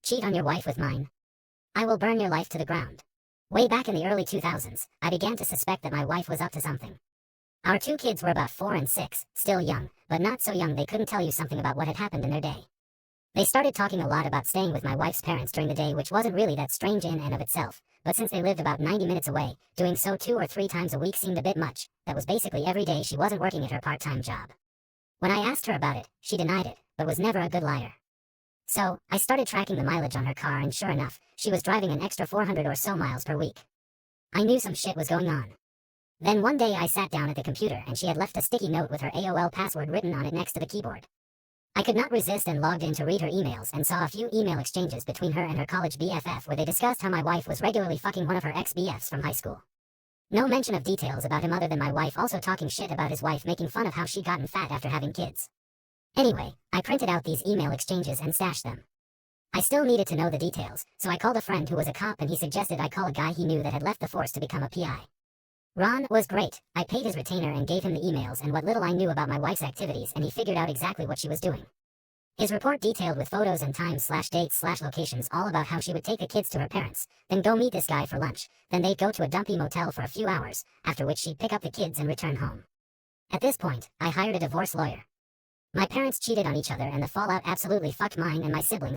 Cheat on your wife with mine. I will burn your life to the ground. Way back in the early 2000s, I began to suspect that my wife was up to something. Our two kids were about 4 and 6, still young, but not so young they couldn't tell you something about what had happened in their day. They started talking a lot about staying with my wife's parents during the day, which wasn't really that strange in and of itself, but since they lived about 90 minutes away, doing so 2 or 3 times a week seemed a bit much. That was basically every day she wasn't working at her part-time job. When I asked her about it, she denied it, but was never a good liar. So, I started tracking the mileage on her car, and sure enough, she was driving an extra 400 or so miles per week. I knew some shit was going on. Then one day I sat down at the computer and she had left a sticky note with her AOL password written on it next to the keyboard. I could not resist and logged in to read her emails and saw a few email exchanges between her and her college BFF where they discussed how my wife was regularly fucking one of her ex-BFs from high school. No mention of details about him other than my wife also talking shit about his wife, making fun of how she'd gotten fat after having kids. Anyway, I printed out these email exchanges and stashed them. I still needed to know the details, so I called a friend who was a cop and he suggested I call a guy he knew that had left the force to become a PI. Ron was great. I paid his retainer and gave him the emails and what little I knew about my wife's activities, and he figured out exactly what she was doing. His report detailed with photos and times/dates/locations all about how she would take the kids to her parents, then go meet this guy for lunch, then they'd go to a dumpy motel for a few hours, after which she'd pick up the kids and return home. At this point, I hired a divorce lawyer. My parents cheated on each other and the fallout absolutely fucked mine and my siblings.